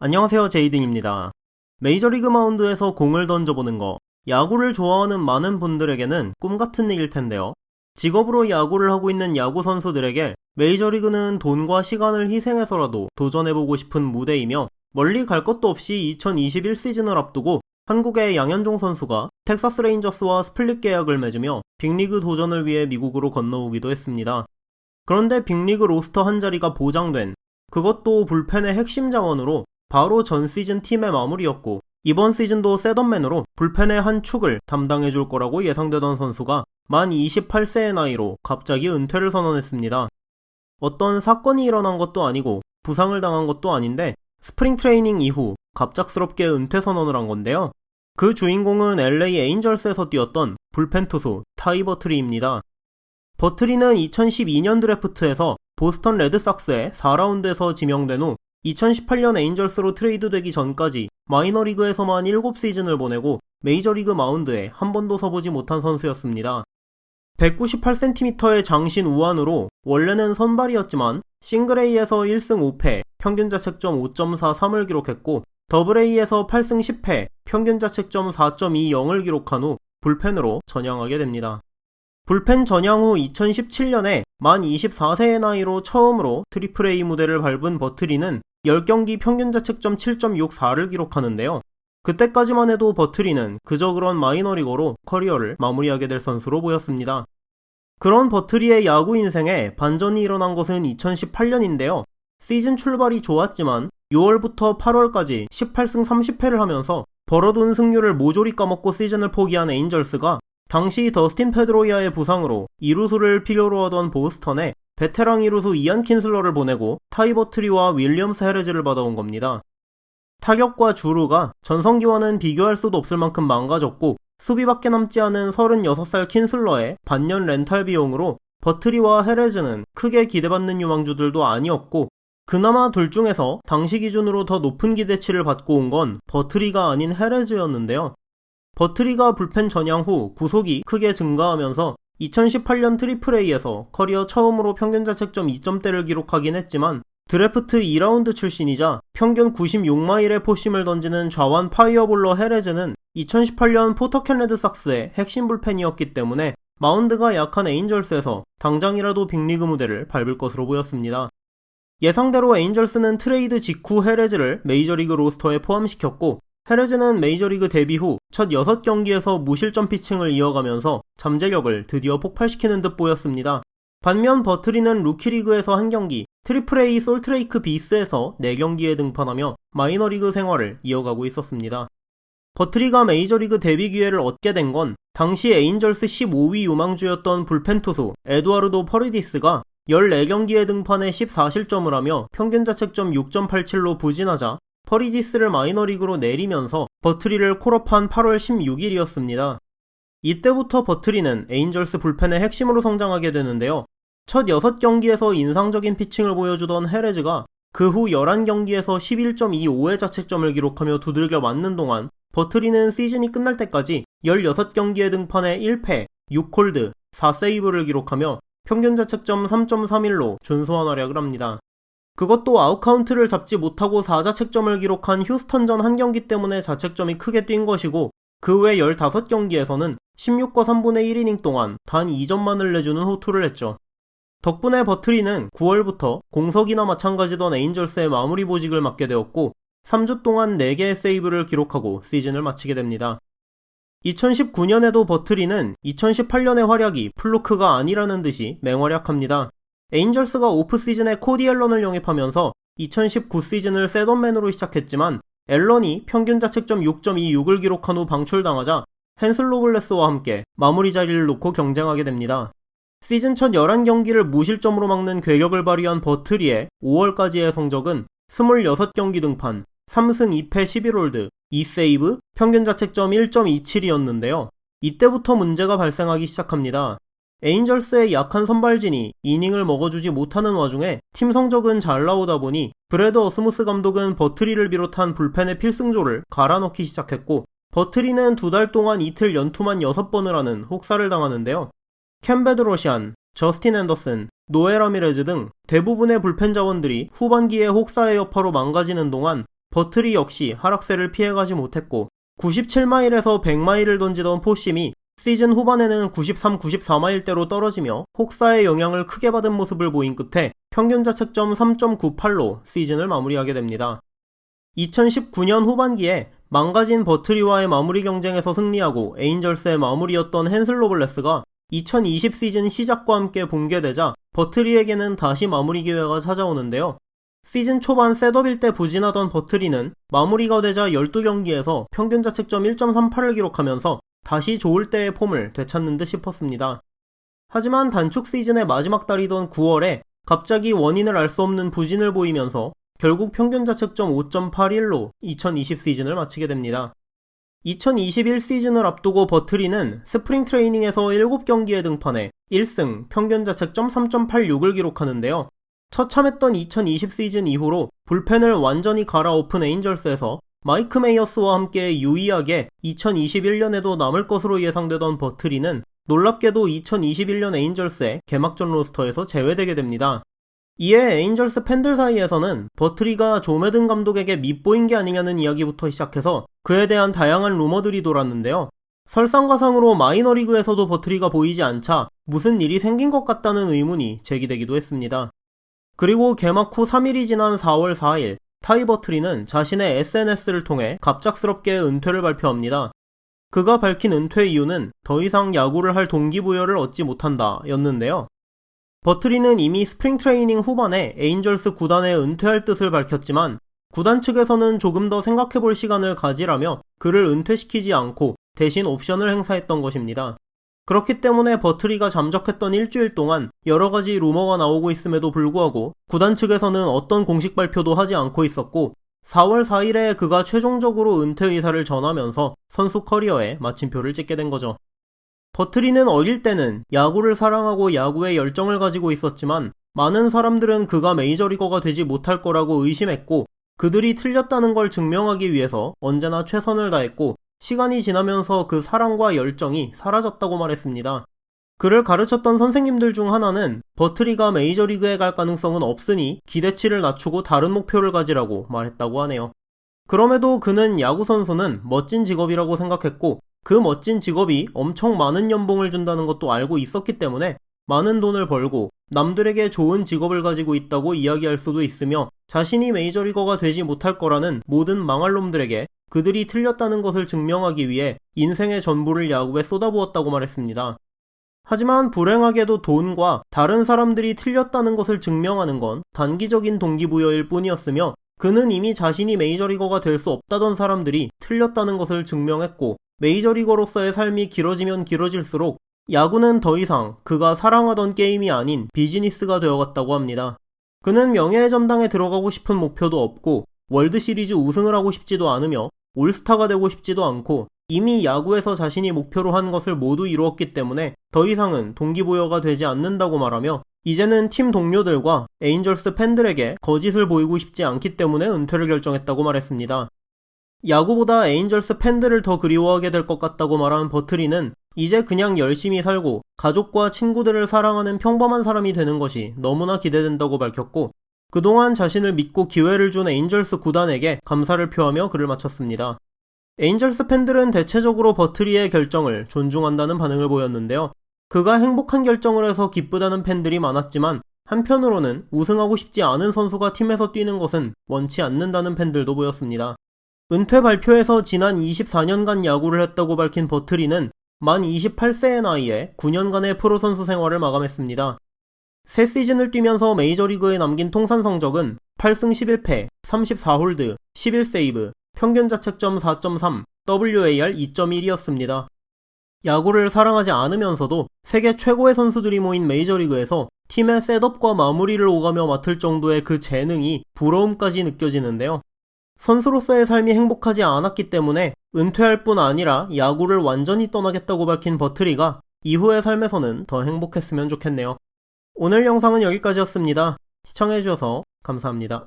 안녕하세요, 제이등입니다. 메이저리그 마운드에서 공을 던져보는 거, 야구를 좋아하는 많은 분들에게는 꿈같은 일일 텐데요. 직업으로 야구를 하고 있는 야구 선수들에게 메이저리그는 돈과 시간을 희생해서라도 도전해보고 싶은 무대이며, 멀리 갈 것도 없이 2021 시즌을 앞두고 한국의 양현종 선수가 텍사스 레인저스와 스플릿 계약을 맺으며 빅리그 도전을 위해 미국으로 건너오기도 했습니다. 그런데 빅리그 로스터 한 자리가 보장된, 그것도 불펜의 핵심 자원으로 바로 전 시즌 팀의 마무리였고, 이번 시즌도 셋업맨으로 불펜의 한 축을 담당해줄 거라고 예상되던 선수가 만 28세의 나이로 갑자기 은퇴를 선언했습니다. 어떤 사건이 일어난 것도 아니고 부상을 당한 것도 아닌데 스프링 트레이닝 이후 갑작스럽게 은퇴 선언을 한 건데요. 그 주인공은 LA 에인절스에서 뛰었던 불펜 투수 타이 버트리입니다. 버트리는 2012년 드래프트에서 보스턴 레드삭스의 4라운드에서 지명된 후 2018년 에인절스로 트레이드되기 전까지 마이너리그에서만 7시즌을 보내고 메이저리그 마운드에 한 번도 서보지 못한 선수였습니다. 198cm의 장신 우완으로 원래는 선발이었지만 싱글A에서 1승 5패, 평균 자책점 5.43을 기록했고 더블A에서 8승 10패, 평균 자책점 4.20을 기록한 후 불펜으로 전향하게 됩니다. 불펜 전향 후 2017년에 만 24세의 나이로 처음으로 트리플A 무대를 밟은 버트리는 10경기 평균 자책점 7.64를 기록하는데요. 그때까지만 해도 버트리는 그저 그런 마이너리거로 커리어를 마무리하게 될 선수로 보였습니다. 그런 버트리의 야구 인생에 반전이 일어난 것은 2018년인데요. 시즌 출발이 좋았지만 6월부터 8월까지 18승 30패를 하면서 벌어둔 승률을 모조리 까먹고 시즌을 포기한 에인절스가 당시 더스틴 페드로이아의 부상으로 이루수를 필요로 하던 보스턴에 베테랑 이루수 이안 킨슬러를 보내고 타이 버트리와 윌리엄스 헤레즈를 받아온 겁니다. 타격과 주루가 전성기와는 비교할 수도 없을 만큼 망가졌고 수비밖에 남지 않은 36살 킨슬러의 반년 렌탈 비용으로 버트리와 헤레즈는 크게 기대받는 유망주들도 아니었고, 그나마 둘 중에서 당시 기준으로 더 높은 기대치를 받고 온 건 버트리가 아닌 헤레즈였는데요. 버트리가 불펜 전향 후 구속이 크게 증가하면서 2018년 트리플A에서 커리어 처음으로 평균 자책점 2점대를 기록하긴 했지만 드래프트 2라운드 출신이자 평균 96마일의 포심을 던지는 좌완 파이어볼러 헤레즈는 2018년 포터캔 레드삭스의 핵심 불펜이었기 때문에 마운드가 약한 에인절스에서 당장이라도 빅리그 무대를 밟을 것으로 보였습니다. 예상대로 에인절스는 트레이드 직후 헤레즈를 메이저리그 로스터에 포함시켰고, 헤레즈는 메이저리그 데뷔 후 첫 6경기에서 무실점 피칭을 이어가면서 잠재력을 드디어 폭발시키는 듯 보였습니다. 반면 버트리는 루키리그에서 1경기, 트리플A 솔트레이크 비스에서 4경기에 등판하며 마이너리그 생활을 이어가고 있었습니다. 버트리가 메이저리그 데뷔 기회를 얻게 된 건 당시 에인절스 15위 유망주였던 불펜 투수 에두아르도 퍼리디스가 14경기에 등판해 14실점을 하며 평균 자책점 6.87로 부진하자 퍼리디스를 마이너리그로 내리면서 버트리를 콜업한 8월 16일이었습니다. 이때부터 버트리는 에인절스 불펜의 핵심으로 성장하게 되는데요. 첫 6경기에서 인상적인 피칭을 보여주던 헤레즈가 그 후 11경기에서 11.25의 자책점을 기록하며 두들겨 맞는 동안 버트리는 시즌이 끝날 때까지 16경기에 등판해 1패, 6홀드, 4세이브를 기록하며 평균 자책점 3.31로 준수한 활약을 합니다. 그것도 아웃카운트를 잡지 못하고 4자책점을 기록한 휴스턴전 한 경기 때문에 자책점이 크게 뛴 것이고, 그 외 15경기에서는 16과 3분의 1이닝 동안 단 2점만을 내주는 호투를 했죠. 덕분에 버트리는 9월부터 공석이나 마찬가지던 에인절스의 마무리 보직을 맡게 되었고 3주 동안 4개의 세이브를 기록하고 시즌을 마치게 됩니다. 2019년에도 버트리는 2018년의 활약이 플루크가 아니라는 듯이 맹활약합니다. 에인절스가 오프시즌에 코디 앨런을 영입하면서 2019 시즌을 셋업맨으로 시작했지만 앨런이 평균 자책점 6.26을 기록한 후 방출당하자 헨슬 로블레스와 함께 마무리 자리를 놓고 경쟁하게 됩니다. 시즌 첫 11경기를 무실점으로 막는 괴격을 발휘한 버트리의 5월까지의 성적은 26경기 등판, 3승 2패 11홀드, 2세이브, 평균 자책점 1.27이었는데요. 이때부터 문제가 발생하기 시작합니다. 에인절스의 약한 선발진이 이닝을 먹어주지 못하는 와중에 팀 성적은 잘 나오다 보니 브래드 어스무스 감독은 버트리를 비롯한 불펜의 필승조를 갈아넣기 시작했고, 버트리는 2달 동안 이틀 연투만 6번을 하는 혹사를 당하는데요. 캠 베드로시안, 저스틴 앤더슨, 노에 라미레즈 등 대부분의 불펜 자원들이 후반기에 혹사의 여파로 망가지는 동안 버틀이 역시 하락세를 피해가지 못했고 97마일에서 100마일을 던지던 포심이 시즌 후반에는 93, 94마일대로 떨어지며 혹사의 영향을 크게 받은 모습을 보인 끝에 평균 자책점 3.98로 시즌을 마무리하게 됩니다. 2019년 후반기에 망가진 버트리와의 마무리 경쟁에서 승리하고 에인절스의 마무리였던 헨슬 로블레스가 2020 시즌 시작과 함께 붕괴되자 버트리에게는 다시 마무리 기회가 찾아오는데요. 시즌 초반 셋업일 때 부진하던 버트리는 마무리가 되자 12경기에서 평균 자책점 1.38을 기록하면서 다시 좋을 때의 폼을 되찾는 듯 싶었습니다. 하지만 단축 시즌의 마지막 달이던 9월에 갑자기 원인을 알 수 없는 부진을 보이면서 결국 평균 자책점 5.81로 2020 시즌을 마치게 됩니다. 2021 시즌을 앞두고 버트리는 스프링 트레이닝에서 7경기에 등판해 1승, 평균 자책점 3.86을 기록하는데요. 처참했던 2020 시즌 이후로 불펜을 완전히 갈아엎은 에인절스에서 마이크 메이어스와 함께 유의하게 2021년에도 남을 것으로 예상되던 버트리는 놀랍게도 2021년 에인절스의 개막전 로스터에서 제외되게 됩니다. 이에 에인절스 팬들 사이에서는 버트리가 조 매든 감독에게 밉보인 게 아니냐는 이야기부터 시작해서 그에 대한 다양한 루머들이 돌았는데요. 설상가상으로 마이너리그에서도 버트리가 보이지 않자 무슨 일이 생긴 것 같다는 의문이 제기되기도 했습니다. 그리고 개막 후 3일이 지난 4월 4일 타이 버트리는 자신의 SNS를 통해 갑작스럽게 은퇴를 발표합니다. 그가 밝힌 은퇴 이유는 더 이상 야구를 할 동기부여를 얻지 못한다 였는데요. 버트리는 이미 스프링 트레이닝 후반에 에인절스 구단에 은퇴할 뜻을 밝혔지만 구단 측에서는 조금 더 생각해볼 시간을 가지라며 그를 은퇴시키지 않고 대신 옵션을 행사했던 것입니다. 그렇기 때문에 버트리가 잠적했던 일주일 동안 여러가지 루머가 나오고 있음에도 불구하고 구단 측에서는 어떤 공식 발표도 하지 않고 있었고 4월 4일에 그가 최종적으로 은퇴 의사를 전하면서 선수 커리어에 마침표를 찍게 된 거죠. 버트리는 어릴 때는 야구를 사랑하고 야구에 열정을 가지고 있었지만 많은 사람들은 그가 메이저리거가 되지 못할 거라고 의심했고 그들이 틀렸다는 걸 증명하기 위해서 언제나 최선을 다했고 시간이 지나면서 그 사랑과 열정이 사라졌다고 말했습니다. 그를 가르쳤던 선생님들 중 하나는 버트리가 메이저리그에 갈 가능성은 없으니 기대치를 낮추고 다른 목표를 가지라고 말했다고 하네요. 그럼에도 그는 야구선수는 멋진 직업이라고 생각했고 그 멋진 직업이 엄청 많은 연봉을 준다는 것도 알고 있었기 때문에 많은 돈을 벌고 남들에게 좋은 직업을 가지고 있다고 이야기할 수도 있으며 자신이 메이저리거가 되지 못할 거라는 모든 망할 놈들에게 그들이 틀렸다는 것을 증명하기 위해 인생의 전부를 야구에 쏟아부었다고 말했습니다. 하지만 불행하게도 돈과 다른 사람들이 틀렸다는 것을 증명하는 건 단기적인 동기부여일 뿐이었으며 그는 이미 자신이 메이저리거가 될 수 없다던 사람들이 틀렸다는 것을 증명했고 메이저리거로서의 삶이 길어지면 길어질수록 야구는 더 이상 그가 사랑하던 게임이 아닌 비즈니스가 되어갔다고 합니다. 그는 명예의 전당에 들어가고 싶은 목표도 없고 월드시리즈 우승을 하고 싶지도 않으며 올스타가 되고 싶지도 않고 이미 야구에서 자신이 목표로 한 것을 모두 이루었기 때문에 더 이상은 동기부여가 되지 않는다고 말하며 이제는 팀 동료들과 에인절스 팬들에게 거짓을 보이고 싶지 않기 때문에 은퇴를 결정했다고 말했습니다. 야구보다 에인절스 팬들을 더 그리워하게 될 것 같다고 말한 버트리는 이제 그냥 열심히 살고 가족과 친구들을 사랑하는 평범한 사람이 되는 것이 너무나 기대된다고 밝혔고 그동안 자신을 믿고 기회를 준 에인절스 구단에게 감사를 표하며 글을 마쳤습니다. 에인절스 팬들은 대체적으로 버트리의 결정을 존중한다는 반응을 보였는데요. 그가 행복한 결정을 해서 기쁘다는 팬들이 많았지만 한편으로는 우승하고 싶지 않은 선수가 팀에서 뛰는 것은 원치 않는다는 팬들도 보였습니다. 은퇴 발표에서 지난 24년간 야구를 했다고 밝힌 버트리는 만 28세의 나이에 9년간의 프로선수 생활을 마감했습니다. 3시즌을 뛰면서 메이저리그에 남긴 통산 성적은 8승 11패, 34홀드, 11세이브, 평균 자책점 4.3, WAR 2.1이었습니다. 야구를 사랑하지 않으면서도 세계 최고의 선수들이 모인 메이저리그에서 팀의 셋업과 마무리를 오가며 맡을 정도의 그 재능이 부러움까지 느껴지는데요. 선수로서의 삶이 행복하지 않았기 때문에 은퇴할 뿐 아니라 야구를 완전히 떠나겠다고 밝힌 버트리가 이후의 삶에서는 더 행복했으면 좋겠네요. 오늘 영상은 여기까지였습니다. 시청해주셔서 감사합니다.